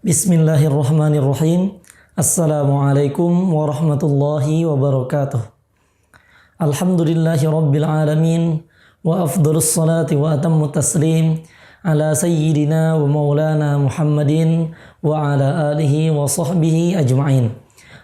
Bismillahirrahmanirrahim. Assalamualaikum warahmatullahi wabarakatuh. Alhamdulillahi rabbil alamin. Wa afdalus salati wa atammu taslim ala sayyidina wa maulana Muhammadin wa ala alihi wa sahbihi ajma'in.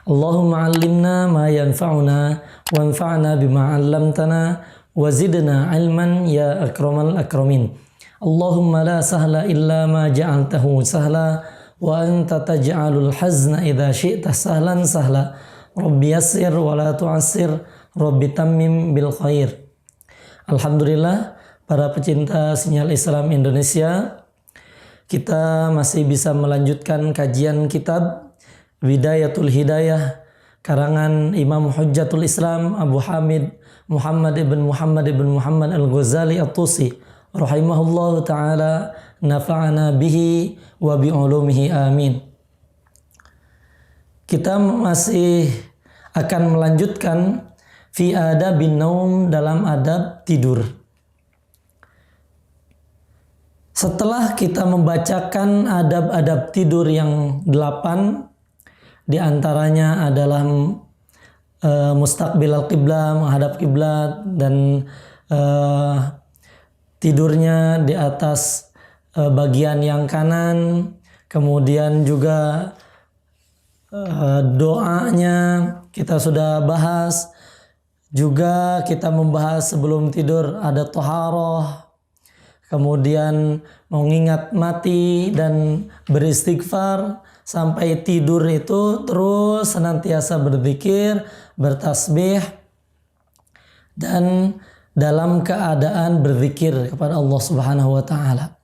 Allahumma allimna ma yanfa'una wa anfa'na bima 'allamtana wa zidna ilman ya akramal akramin. Allahumma la sahla illa ma ja'altahu sahla wa anta taj'alul hazna idza syi'ta sahlan sahla. Rabbi yassir wa la tu'assir, Rabbi tammim bil khair. Alhamdulillah, para pecinta Sinyal Islam Indonesia, kita masih bisa melanjutkan kajian kitab Bidayatul Hidayah karangan Imam Hujjatul Islam Abu Hamid Muhammad ibn Muhammad Al-Ghazali At-Tusi rahimahullahu ta'ala, nafa'ana bihi wa bi'ulumihi amin. Kita masih akan melanjutkan fi adabin naum, dalam adab tidur. Setelah kita membacakan adab-adab tidur yang 8, di antaranya adalah mustaqbil al-qiblah, menghadap kiblat, dan tidurnya di atas bagian yang kanan, kemudian juga doanya kita sudah bahas, juga kita membahas sebelum tidur ada thaharah, kemudian mengingat mati dan beristighfar. Sampai tidur itu terus senantiasa berzikir, bertasbih, dan dalam keadaan berzikir kepada Allah Subhanahu wa taala.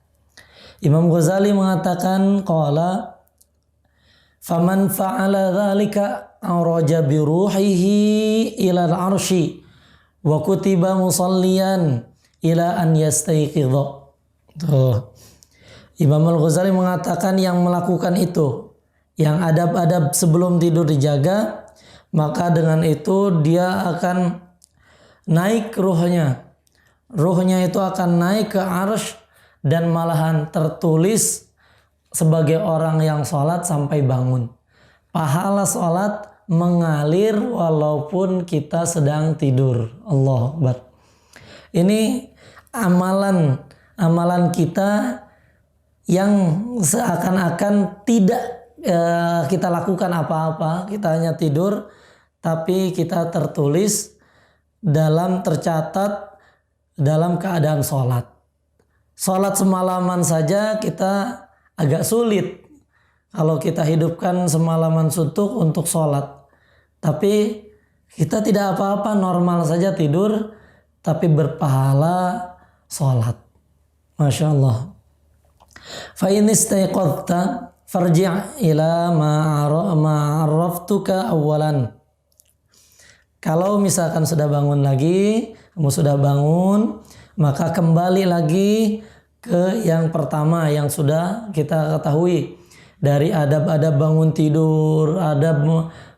Imam Ghazali mengatakan qala faman fa'ala dzalika araja bi ruhihi ila al-'arsy wa kutiba musalliyan ila an yastayqidha. Tuh. Imam Al-Ghazali mengatakan yang melakukan itu, yang adab-adab sebelum tidur dijaga, maka dengan itu dia akan naik ruhnya. Ruhnya itu akan naik ke arsy dan malahan tertulis sebagai orang yang sholat sampai bangun. Pahala sholat mengalir walaupun kita sedang tidur. Allah Akbar. Ini amalan kita yang seakan-akan tidak kita lakukan apa-apa, kita hanya tidur, tapi kita tercatat dalam keadaan sholat. Sholat semalaman saja kita agak sulit kalau kita hidupkan semalaman suntuk untuk sholat. Tapi kita tidak apa-apa, normal saja tidur, tapi berpahala sholat. Masya Allah. Fa in istayqadta farji' ila ma 'arraftuka awwalan. Kalau misalkan sudah bangun lagi, kamu sudah bangun, maka kembali lagi ke yang pertama yang sudah kita ketahui. Dari adab-adab bangun tidur, adab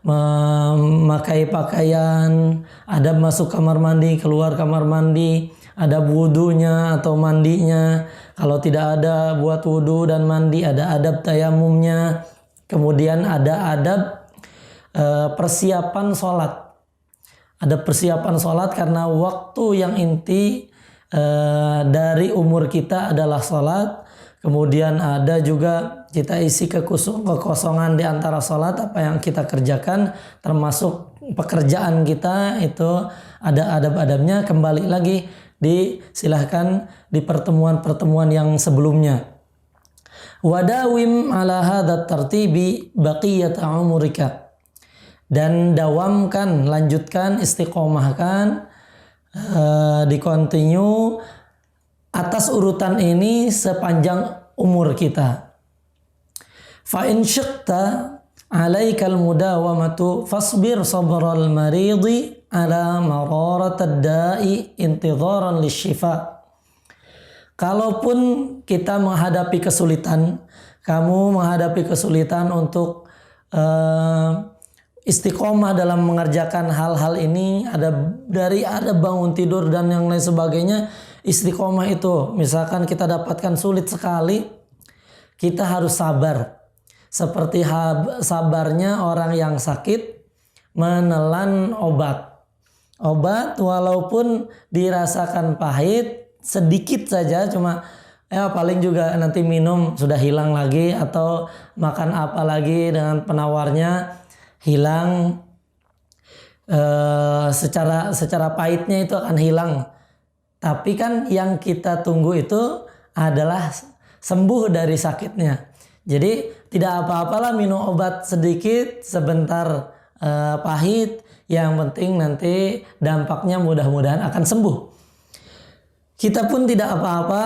memakai pakaian, adab masuk kamar mandi, keluar kamar mandi, adab wudunya atau mandinya. Kalau tidak ada buat wudu dan mandi, ada adab tayamumnya. Kemudian ada adab persiapan sholat. Ada persiapan sholat karena waktu yang inti dari umur kita adalah sholat. Kemudian ada juga kita isi kekosongan di antara sholat, apa yang kita kerjakan termasuk pekerjaan kita itu ada adab-adabnya. Kembali lagi disilahkan di pertemuan-pertemuan yang sebelumnya. Wadawim ala hadha tartibi baqiyata umurika. Dan dawamkan, lanjutkan, istiqomahkan, dikontinue atas urutan ini sepanjang umur kita. Fa in syiqta alaikal mudawamatu fasbir sabral maridi ala mararatad da'i intidharan lisyifa. Kalaupun kita menghadapi kesulitan, kamu menghadapi kesulitan untuk istiqomah dalam mengerjakan hal-hal ini, ada bangun tidur dan yang lain sebagainya. Istiqomah itu misalkan kita dapatkan sulit sekali, kita harus sabar. seperti sabarnya orang yang sakit menelan obat. Obat walaupun dirasakan pahit sedikit saja, cuma paling juga nanti minum sudah hilang lagi, atau makan apa lagi dengan penawarnya hilang, secara pahitnya itu akan hilang. Tapi kan yang kita tunggu itu adalah sembuh dari sakitnya. Jadi tidak apa-apalah minum obat sedikit sebentar, pahit, yang penting nanti dampaknya mudah-mudahan akan sembuh. Kita pun tidak apa-apa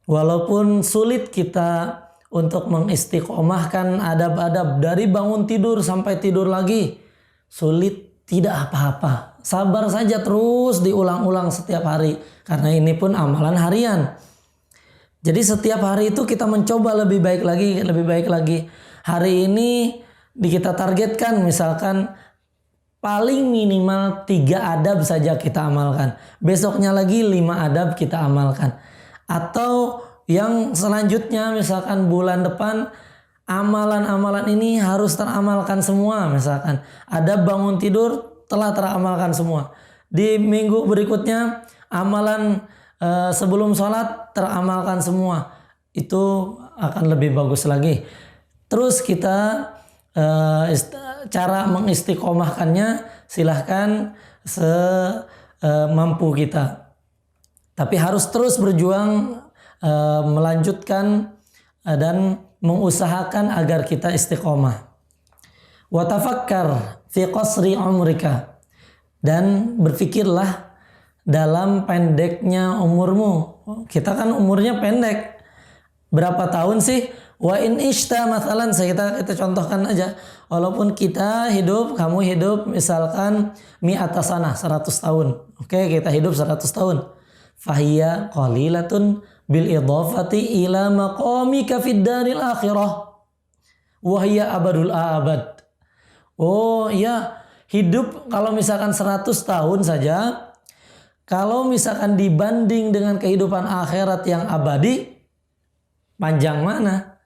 walaupun sulit kita untuk mengistiqomahkan adab-adab dari bangun tidur sampai tidur lagi. Sulit, tidak apa-apa. Sabar saja, terus diulang-ulang setiap hari. Karena ini pun amalan harian. Jadi setiap hari itu kita mencoba lebih baik lagi, lebih baik lagi. Hari ini kita targetkan misalkan paling minimal 3 adab saja kita amalkan. Besoknya lagi 5 adab kita amalkan. Atau yang selanjutnya misalkan bulan depan amalan-amalan ini harus teramalkan semua. Misalkan adab bangun tidur telah teramalkan semua. Di minggu berikutnya amalan sebelum sholat teramalkan semua. Itu akan lebih bagus lagi. Terus kita cara mengistiqomahkannya silahkan semampu kita. Tapi harus terus berjuang melanjutkan dan mengusahakan agar kita istiqomah. Wa tafakkar fi qasri umrika, dan berfikirlah dalam pendeknya umurmu. Kita kan umurnya pendek. Berapa tahun sih? Wa in ishta mathalan, kita contohkan aja. Walaupun kita hidup, kamu hidup misalkan mi'ata sanah, 100 tahun. Oke, kita hidup 100 tahun. Fahiya qalilatun bil idhafati ila maqamika fid daril akhirah. Wa hiya abadul abad. Oh ya, hidup kalau misalkan 100 tahun saja, kalau misalkan dibanding dengan kehidupan akhirat yang abadi, panjang mana?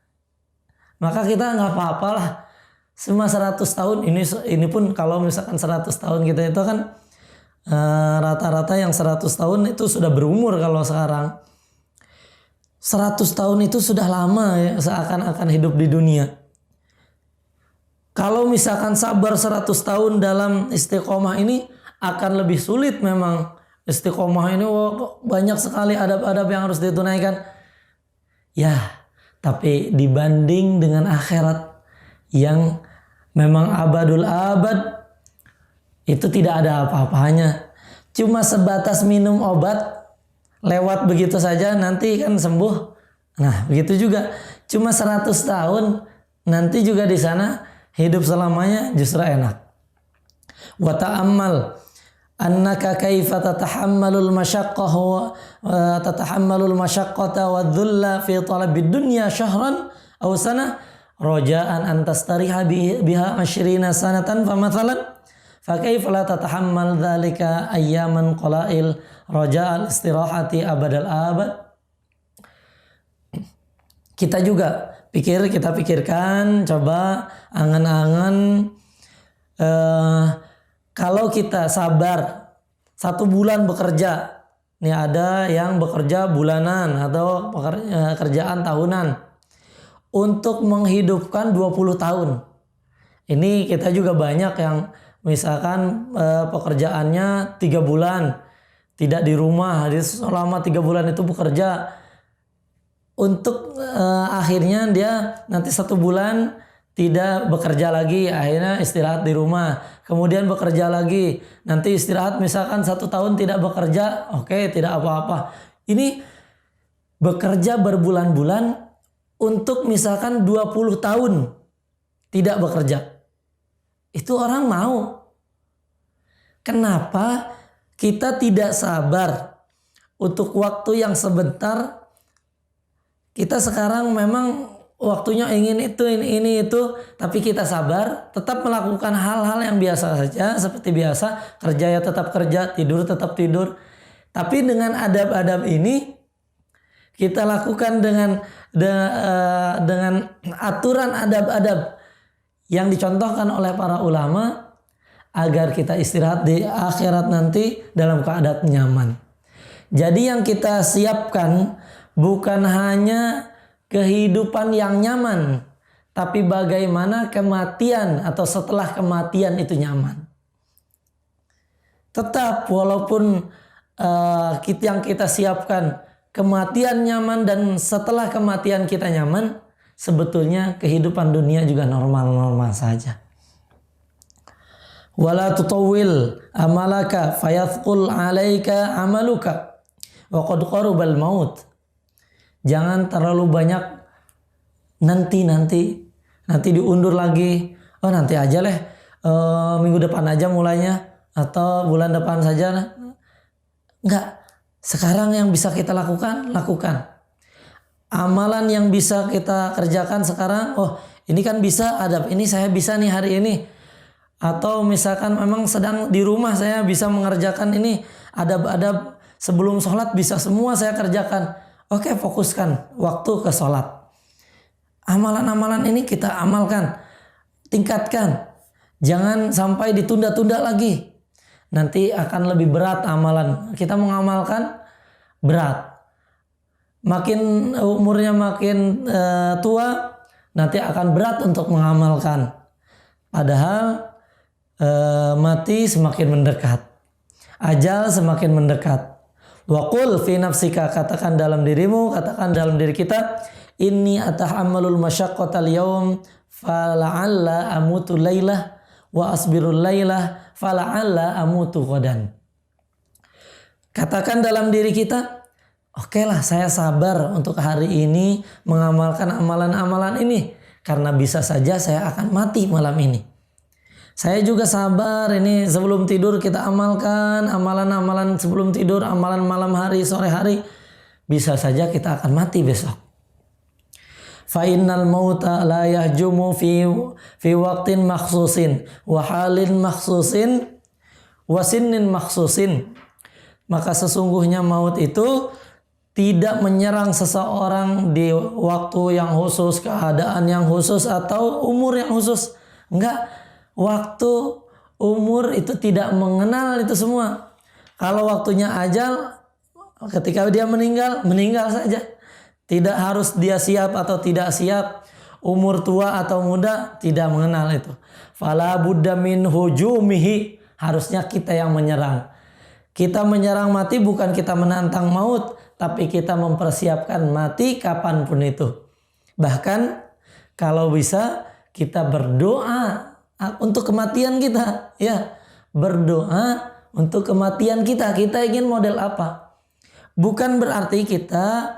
Maka kita nggak apa-apalah. Semua 100 tahun ini pun kalau misalkan 100 tahun kita itu kan rata-rata yang 100 tahun itu sudah berumur kalau sekarang. 100 tahun itu sudah lama ya, seakan-akan hidup di dunia. Kalau misalkan sabar 100 tahun dalam istiqomah ini akan lebih sulit memang. Istiqomah ini banyak sekali adab-adab yang harus ditunaikan. Ya, tapi dibanding dengan akhirat yang memang abadul abad, itu tidak ada apa-apanya. Cuma sebatas minum obat, lewat begitu saja nanti kan sembuh. Nah, begitu juga. Cuma 100 tahun, nanti juga di sana hidup selamanya justru enak. Wa ta'ammal annaka kaifa tatahammalul masyaqqah wa tatahammalul masyaqqata wa dhulla fi talabid dunya syahran aw sanah raja'an an tastariha biha 20 sanatan famathalan fa kaifa la tatahammal dzalika ayyaman qalail raja'al istirahati abadal abad. Kita juga kita pikirkan, coba angan-angan, kalau kita sabar 1 bulan bekerja, nih ada yang bekerja bulanan atau kerjaan tahunan untuk menghidupkan 20 tahun. Ini kita juga banyak yang misalkan pekerjaannya 3 bulan tidak di rumah, jadi selama 3 bulan itu bekerja untuk akhirnya dia nanti 1 bulan tidak bekerja lagi, akhirnya istirahat di rumah. Kemudian bekerja lagi, nanti istirahat misalkan 1 tahun tidak bekerja, oke, tidak apa-apa. Ini bekerja berbulan-bulan untuk misalkan 20 tahun tidak bekerja. Itu orang mau. Kenapa kita tidak sabar untuk waktu yang sebentar? Kita sekarang memang waktunya ingin itu, ini itu, tapi kita sabar, tetap melakukan hal-hal yang biasa saja, seperti biasa, kerja ya tetap kerja, tidur tetap tidur. Tapi dengan adab-adab ini, Kita lakukan dengan aturan adab-adab yang dicontohkan oleh para ulama agar kita istirahat di akhirat nanti dalam keadaan nyaman. Jadi yang kita siapkan bukan hanya kehidupan yang nyaman, tapi bagaimana kematian atau setelah kematian itu nyaman. Tetap walaupun yang kita siapkan kematian nyaman dan setelah kematian kita nyaman, sebetulnya kehidupan dunia juga normal-normal saja. Wala tutawwil amalaka fayathqul 'alaika 'amaluka wa qad qarubal maut. Jangan terlalu banyak nanti diundur lagi. Oh nanti aja lah, minggu depan aja mulainya atau bulan depan saja. Enggak. Sekarang yang bisa kita lakukan. Amalan yang bisa kita kerjakan sekarang, oh ini kan bisa adab, ini saya bisa nih hari ini. Atau misalkan memang sedang di rumah saya bisa mengerjakan ini, adab-adab sebelum sholat bisa semua saya kerjakan. Oke, fokuskan waktu ke sholat. Amalan-amalan ini kita amalkan, tingkatkan. Jangan sampai ditunda-tunda lagi. Nanti akan lebih berat amalan. Kita mengamalkan berat. Makin umurnya makin tua, nanti akan berat untuk mengamalkan. Padahal mati semakin mendekat. Ajal semakin mendekat. Wa qul fi nafsika, katakan dalam dirimu, katakan dalam diri kita, inni atahammalul masyaqqatal yaum fala'alla amutu lailah wa asbirul lailah fala'alla amutu ghadan. Katakan dalam diri kita, oke lah saya sabar untuk hari ini mengamalkan amalan-amalan ini karena bisa saja saya akan mati malam ini. Saya juga sabar ini sebelum tidur kita amalkan amalan-amalan sebelum tidur, amalan malam hari, sore hari, bisa saja kita akan mati besok. Fa innal mauta la yahjumu fi waqtin makhsusin wa halin makhsusin wa sinnin makhsusin. Maka sesungguhnya maut itu tidak menyerang seseorang di waktu yang khusus, keadaan yang khusus atau umur yang khusus. Enggak, waktu, umur itu tidak mengenal itu semua. Kalau waktunya ajal, ketika dia meninggal, meninggal saja. Tidak harus dia siap atau tidak siap, umur tua atau muda, tidak mengenal itu. Fala budda min hujumihi, harusnya kita yang menyerang. Kita menyerang mati bukan kita menantang maut, tapi kita mempersiapkan mati kapanpun itu. Bahkan kalau bisa kita berdoa untuk kematian kita, ya. Berdoa untuk kematian kita. Kita ingin model apa? Bukan berarti kita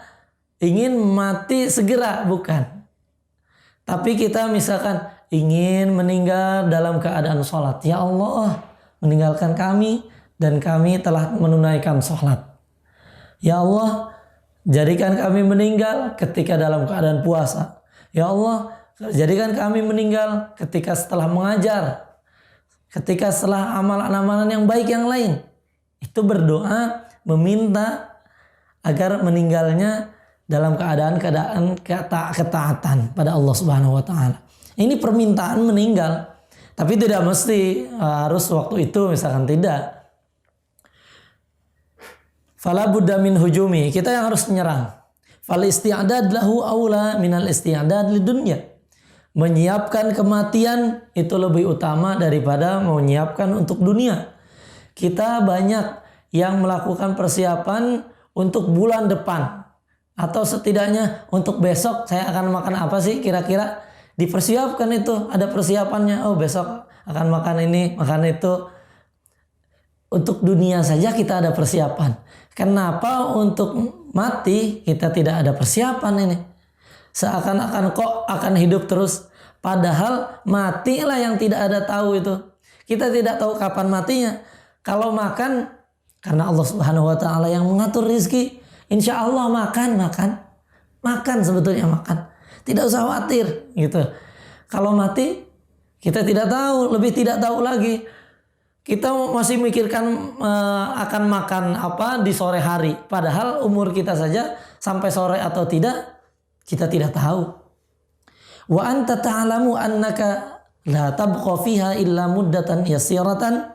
ingin mati segera, bukan. Tapi kita misalkan ingin meninggal dalam keadaan sholat. Ya Allah, meninggalkan kami dan kami telah menunaikan sholat. Ya Allah, jadikan kami meninggal ketika dalam keadaan puasa. Ya Allah, jadikan kami meninggal ketika setelah mengajar. Ketika setelah amalan-amalan yang baik yang lain. Itu berdoa, meminta agar meninggalnya dalam keadaan ketaatan pada Allah Subhanahu wa taala. Ini permintaan meninggal. Tapi tidak mesti harus waktu itu, misalkan tidak. Fala budda min hujumi, kita yang harus menyerang. Fal isti'dad lahu aula minal isti'dad lidunya. Menyiapkan kematian itu lebih utama daripada menyiapkan untuk dunia. Kita banyak yang melakukan persiapan untuk bulan depan. Atau setidaknya untuk besok saya akan makan apa sih kira-kira. Dipersiapkan itu, ada persiapannya. Oh besok akan makan ini, makan itu. Untuk dunia saja kita ada persiapan. Kenapa untuk mati kita tidak ada persiapan ini? Seakan-akan kok akan hidup terus. Padahal matilah yang tidak ada tahu itu. Kita tidak tahu kapan matinya. Kalau makan, karena Allah Subhanahu wa taala yang mengatur rizki. Insya Allah makan sebetulnya makan. Tidak usah khawatir gitu. Kalau mati kita tidak tahu, lebih tidak tahu lagi. Kita masih mikirkan akan makan apa di sore hari. Padahal umur kita saja sampai sore atau tidak, kita tidak tahu. Wa anta ta'lamu annaka la tabqa fiha illa muddatan yasiratan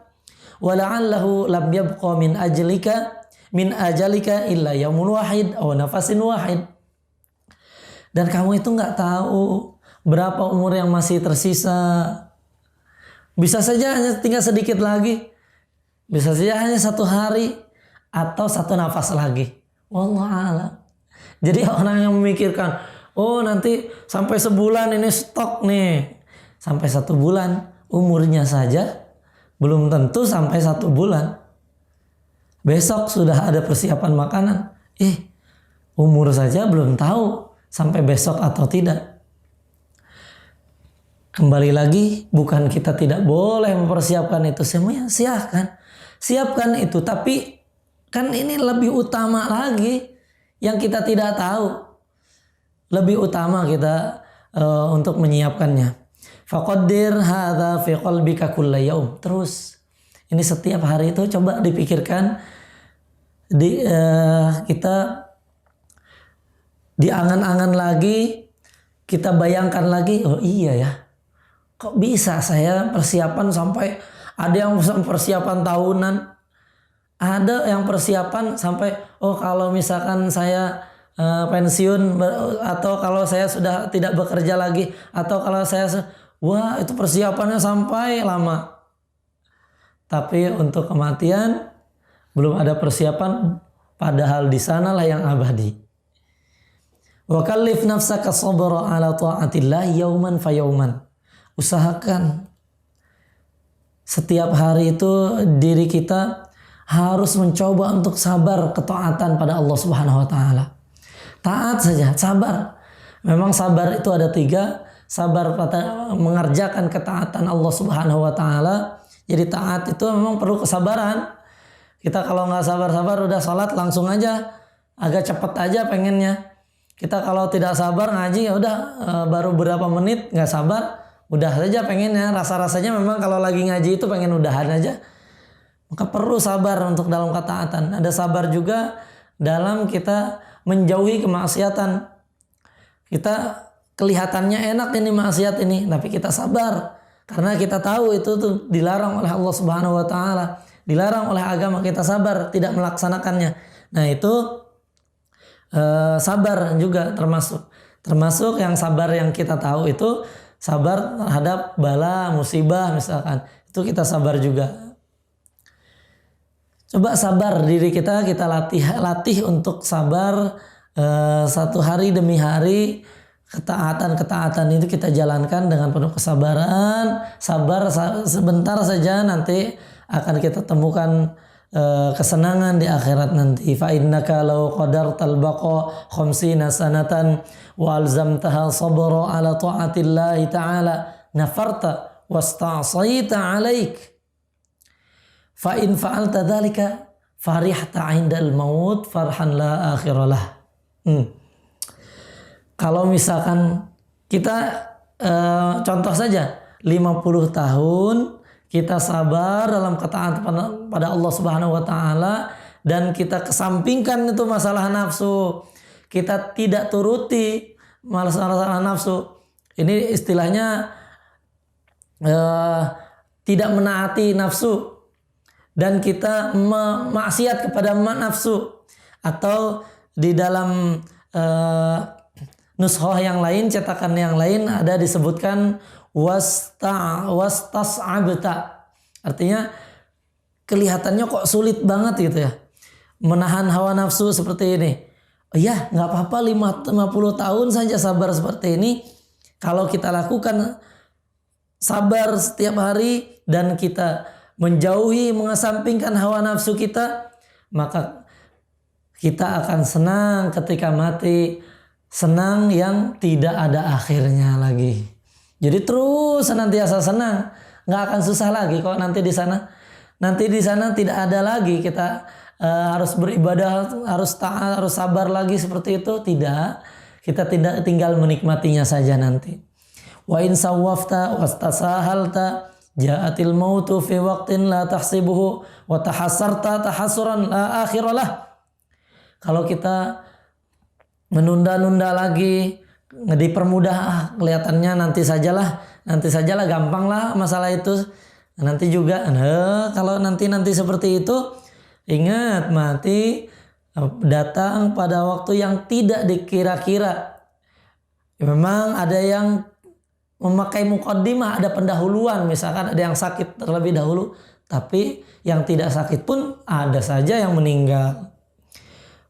wa la'allahu lam yabqa min ajalika illa yaumun wahid aw nafasin wahid. Dan kamu itu nggak tahu berapa umur yang masih tersisa. Bisa saja hanya tinggal sedikit lagi. Bisa saja hanya 1 hari atau 1 nafas lagi. Wallahu a'lam. Jadi orang yang memikirkan, oh nanti sampai sebulan ini stok nih. Sampai 1 bulan umurnya saja belum tentu sampai 1 bulan. Besok sudah ada persiapan makanan. Umur saja belum tahu sampai besok atau tidak. Kembali lagi, bukan kita tidak boleh mempersiapkan itu semuanya, siapkan itu, tapi kan ini lebih utama lagi yang kita tidak tahu, lebih utama kita untuk menyiapkannya. Faqaddir hadza fi qalbika kulla yaum. Terus ini setiap hari itu coba dipikirkan, kita diangan-angan lagi, kita bayangkan lagi, oh iya ya. Kok bisa saya persiapan sampai, ada yang persiapan tahunan, ada yang persiapan sampai, oh kalau misalkan saya pensiun atau kalau saya sudah tidak bekerja lagi, atau kalau saya, wah itu persiapannya sampai lama. Tapi untuk kematian belum ada persiapan, padahal di sanalah yang abadi. Wa kallif nafsaka sabra ala ta'atillah yauman fa yauman. Usahakan setiap hari itu diri kita harus mencoba untuk sabar ketaatan pada Allah Subhanahu wa taala. Taat saja, sabar. Memang sabar itu ada 3, sabar pada mengerjakan ketaatan Allah Subhanahu wa taala. Jadi taat itu memang perlu kesabaran. Kita kalau nggak sabar-sabar udah sholat langsung aja, agak cepet aja pengennya. Kita kalau tidak sabar ngaji ya udah baru berapa menit nggak sabar, udah saja pengennya. Rasa-rasanya memang kalau lagi ngaji itu pengen udahan aja. Maka perlu sabar untuk dalam ketaatan. Ada sabar juga dalam kita menjauhi kemaksiatan. Kita kelihatannya enak ini maksiat ini, tapi kita sabar karena kita tahu itu tuh dilarang oleh Allah Subhanahu wa taala, dilarang oleh agama, kita sabar tidak melaksanakannya. Nah, itu sabar juga termasuk yang sabar yang kita tahu itu sabar terhadap bala musibah misalkan, itu kita sabar juga. Coba sabar diri kita latih untuk sabar, 1 hari demi hari. Ketaatan itu kita jalankan dengan penuh kesabaran. Sabar sebentar saja, nanti akan kita temukan kesenangan di akhirat nanti. Fa innaka law qadartal baqa 50 sanatan wa alzamtaha sabra ala ta'atillahi ta'ala nafarta wasta'saita 'alaik. Fa in fa'alta dzalika farihta 'indal maut farhan la akhiralah. Kalau misalkan kita contoh saja 50 tahun kita sabar dalam ketaatan pada Allah Subhanahu wa taala dan kita kesampingkan itu masalah nafsu. Kita tidak turuti masalah nafsu. Ini istilahnya tidak menaati nafsu dan kita maksiat kepada nafsu, atau di dalam nuskhah yang lain, cetakan yang lain ada disebutkan wastas'abta. Artinya kelihatannya kok sulit banget gitu ya, menahan hawa nafsu seperti ini. Oh iya, nggak apa-apa 50 tahun saja sabar seperti ini. Kalau kita lakukan sabar setiap hari dan kita menjauhi, mengesampingkan hawa nafsu kita, maka kita akan senang ketika mati. Senang yang tidak ada akhirnya lagi. Jadi terus senantiasa senang, nggak akan susah lagi kok nanti di sana. Nanti di sana tidak ada lagi kita harus beribadah, harus taat, harus sabar lagi seperti itu. Tidak, kita tidak tinggal menikmatinya saja nanti. Wa in sawwafta wastasahalta ja'atil mautu fi waqtin la tahsibuhu wa tahassarta tahassuran la akhiralah. Kalau kita menunda-nunda lagi, dipermudah, kelihatannya nanti sajalah gampang lah masalah itu. Nanti juga, kalau nanti seperti itu, ingat mati datang pada waktu yang tidak dikira-kira. Memang ada yang memakai muqaddimah, ada pendahuluan, misalkan ada yang sakit terlebih dahulu, tapi yang tidak sakit pun ada saja yang meninggal.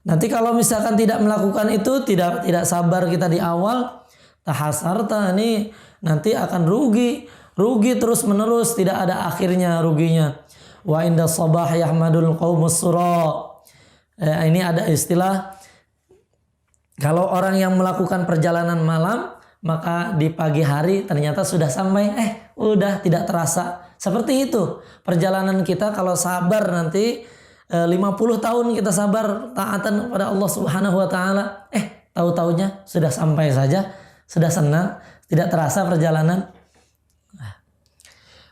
Nanti kalau misalkan tidak melakukan itu, tidak sabar kita di awal, tahasarta, ini nanti akan rugi terus menerus, tidak ada akhirnya ruginya. Wa inda sabah yahmadul qaumus sura. Ini ada istilah, kalau orang yang melakukan perjalanan malam, maka di pagi hari ternyata sudah sampai, udah tidak terasa. Seperti itu perjalanan kita kalau sabar nanti 50 tahun kita sabar taatan kepada Allah Subhanahu wa taala, tahu-taunya sudah sampai saja, sudah senang, tidak terasa perjalanan.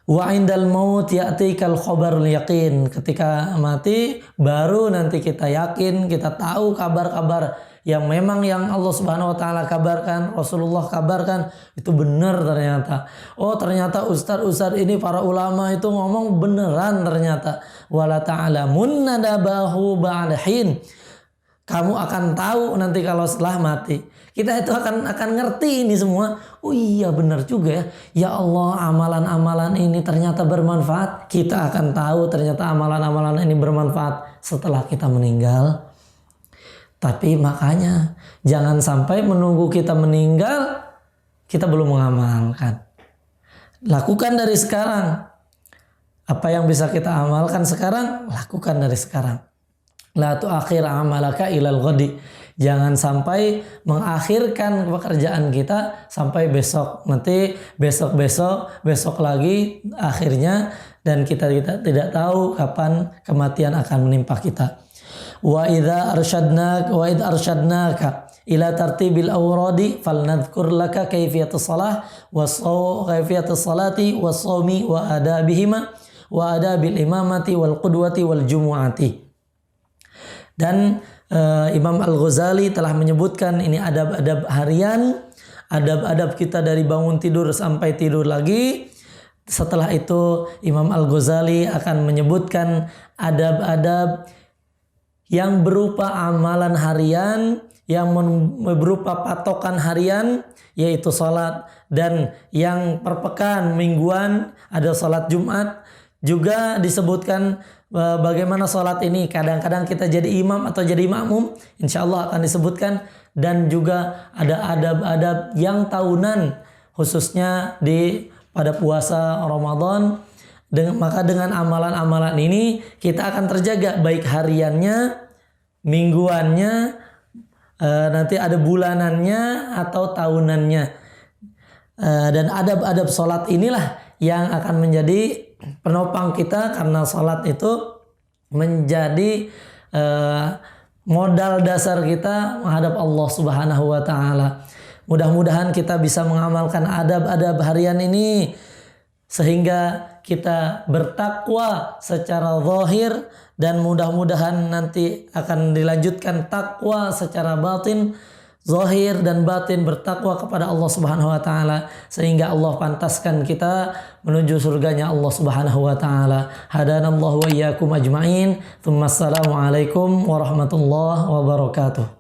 Wa indal maut ya'tikal khabarul yaqin. Ketika mati baru nanti kita yakin, kita tahu kabar-kabar yang memang yang Allah Subhanahu wa taala kabarkan, Rasulullah kabarkan, itu benar ternyata. Oh, ternyata ustaz ini, para ulama itu ngomong beneran ternyata. Wala ta'lamunna dabahu ba'da hin. Kamu akan tahu nanti kalau setelah mati. Kita itu akan ngerti ini semua. Oh iya, benar juga ya. Ya Allah, amalan-amalan ini ternyata bermanfaat. Kita akan tahu ternyata amalan-amalan ini bermanfaat setelah kita meninggal. Tapi makanya jangan sampai menunggu kita meninggal kita belum mengamalkan. Lakukan dari sekarang. Apa yang bisa kita amalkan sekarang, lakukan dari sekarang. La tu'akhir amalaka ilal ghadi. Jangan sampai mengakhirkan pekerjaan kita sampai besok. Nanti besok lagi akhirnya, dan kita tidak tahu kapan kematian akan menimpa kita. Wa idza arsyadnaka ila tartibil awradi falnadhkur laka kayfiyatus salah kayfiyatus salati was shaumi wa adabihima wa adabil imamati wal qudwati wal jumu'ati. Dan Imam Al-Ghazali telah menyebutkan ini adab-adab harian, adab-adab kita dari bangun tidur sampai tidur lagi. Setelah itu Imam Al-Ghazali akan menyebutkan adab-adab yang berupa amalan harian, yang berupa patokan harian, yaitu salat, dan yang per pekan mingguan ada salat Jumat. Juga disebutkan bagaimana salat ini, kadang-kadang kita jadi imam atau jadi makmum, insya Allah akan disebutkan. Dan juga ada adab-adab yang tahunan, khususnya pada puasa Ramadan. Maka dengan amalan-amalan ini kita akan terjaga, baik hariannya, mingguannya, nanti ada bulanannya atau tahunannya. Dan adab-adab salat inilah yang akan menjadi penopang kita, karena salat itu menjadi modal dasar kita menghadap Allah Subhanahu wa taala. Mudah-mudahan kita bisa mengamalkan adab-adab harian ini sehingga kita bertakwa secara zahir, dan mudah-mudahan nanti akan dilanjutkan takwa secara batin, zahir dan batin, bertakwa kepada Allah Subhanahu wa taala sehingga Allah pantaskan kita menuju surganya Allah Subhanahu wa taala. Hadanallahu wa iyyakum ajmain. Assalamualaikum warahmatullahi wabarakatuh.